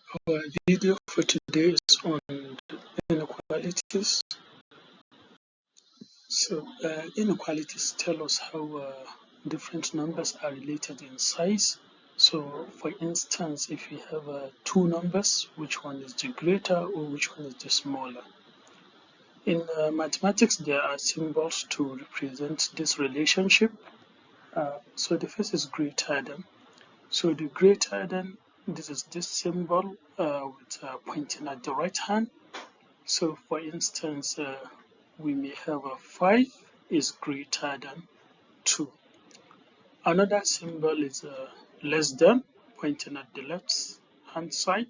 Our video for today is on inequalities. So inequalities tell us how different numbers are related in size. So for instance, if we have two numbers, which one is the greater or which one is the smaller? In mathematics, there are symbols to represent this relationship. So the first is greater than. So the greater than, this is this symbol with pointing at the right hand. So for instance, we may have a 5 is greater than 2. Another symbol is less than, pointing at the left hand side.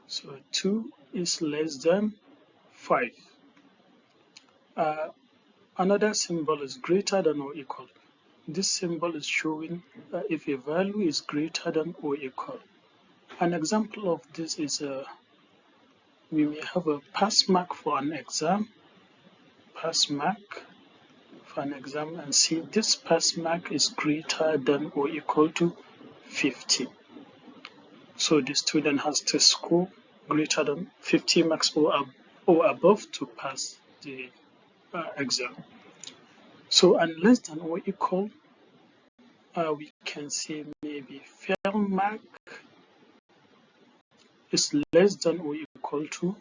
So 2 is less than 5. Another symbol is greater than or equal. This symbol is showing if a value is greater than or equal. An example of this is we may have a pass mark for an exam. Pass mark for an exam, and see this pass mark is greater than or equal to 50. So the student has to score greater than 50 marks or above to pass the exam. So and less than or equal, we can say maybe fail mark is less than or equal to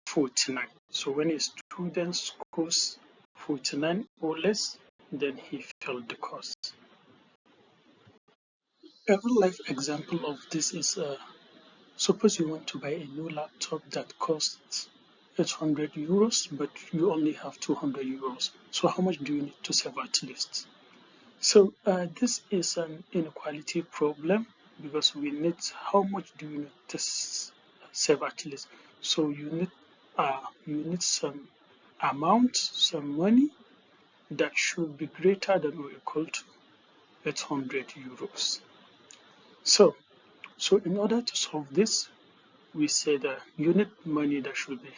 49. So when a student scores 49 or less, then he failed the course. A real life example of this is suppose you want to buy a new laptop that costs 800 euros, but you only have 200 euros. So how much do you need to save at least? So this is an inequality problem, because we need, how much do you need to save at least? So you need some amount, some money that should be greater than or equal to 800 euros. So in order to solve this, we say that you need money that should be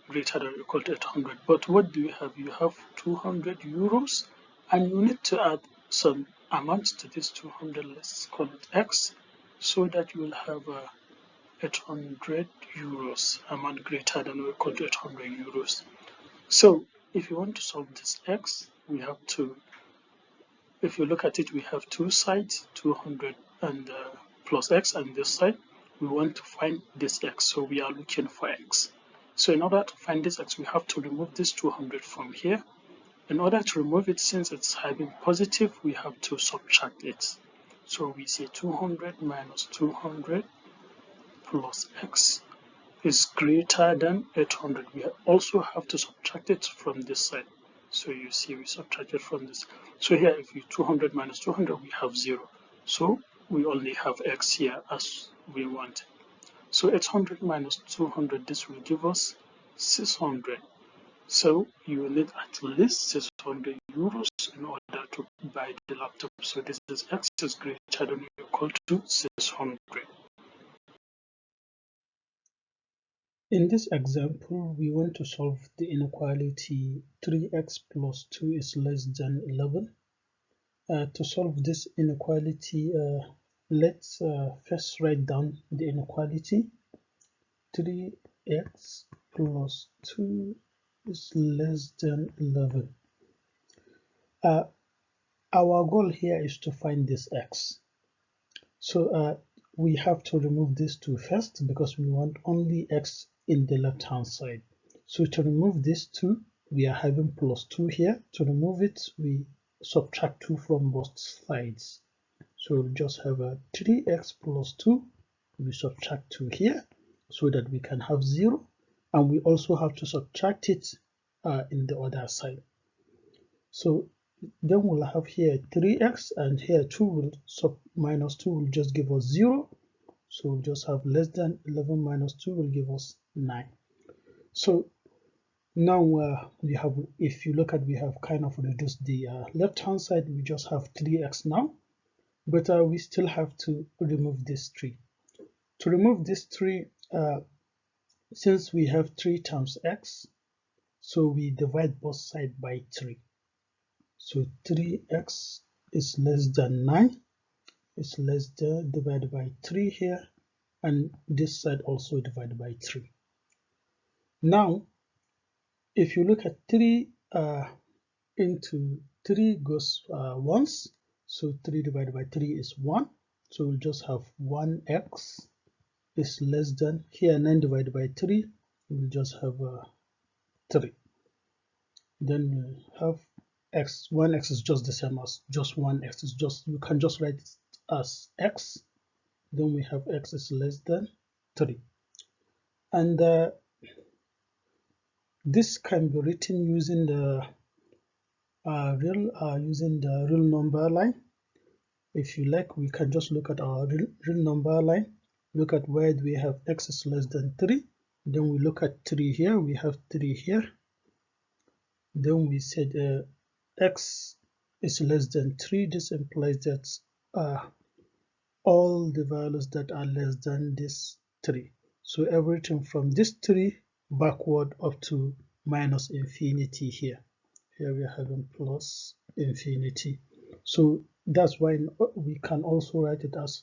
greater than or equal to 800. But what do you have? You have 200 euros, and you need to add some amount to this 200. Let's call it X, so that you will have 800 euros, amount greater than or equal to 800 euros. So if you want to solve this X, we have to, if you look at it, we have two sides, 200 and plus X, and this side we want to find this X, so we are looking for X. So in order to find this X, we have to remove this 200 from here. In order to remove it, since it's having positive, we have to subtract it. So we say 200 minus 200 plus X is greater than 800. We also have to subtract it from this side. So you see, we subtracted from this. So here, if you 200 minus 200, we have 0. So we only have X here as we want. So 800 minus 200, this will give us 600. So you need at least 600 euros in order to buy the laptop. So this is X is greater than or equal to 600. In this example, we want to solve the inequality 3x plus 2 is less than 11. To solve this inequality, let's first write down the inequality. 3x plus 2 is less than 11. Our goal here is to find this x. So we have to remove this 2 first, because we want only x in the left hand side. So to remove this 2, we are having plus 2 here. To remove it, we subtract 2 from both sides. So we'll just have a 3x plus 2. We subtract 2 here so that we can have 0. And we also have to subtract it in the other side. So then we'll have here 3x, and here 2 will minus 2 will just give us 0. So we'll just have less than 11 minus 2 will give us 9. So now we have, if you look at, we have kind of reduced the left hand side. We just have 3x now, but we still have to remove this 3. To remove this 3, since we have 3 times x, so we divide both sides by 3. So 3x is less than 9. It's less than, divided by 3 here. and this side also divided by 3. Now, if you look at 3 into 3 goes once, so 3 divided by 3 is 1. So we'll just have 1x is less than, here 9 divided by 3, we'll just have 3. Then we'll have x, 1x is just the same as just 1x, is just, you can just write it as x. Then we have x is less than 3. And this can be written using the real number line. If you like, we can just look at our real number line, look at where we have x is less than 3, then we look at 3 here, we have 3 here, then we said x is less than 3. This implies that all the values that are less than this 3, so everything from this 3 backward up to minus infinity here. Here we are having plus infinity. So that's why we can also write it as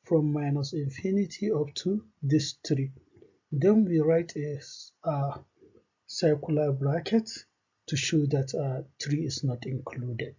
from minus infinity up to this 3. Then we write a circular bracket to show that 3 is not included.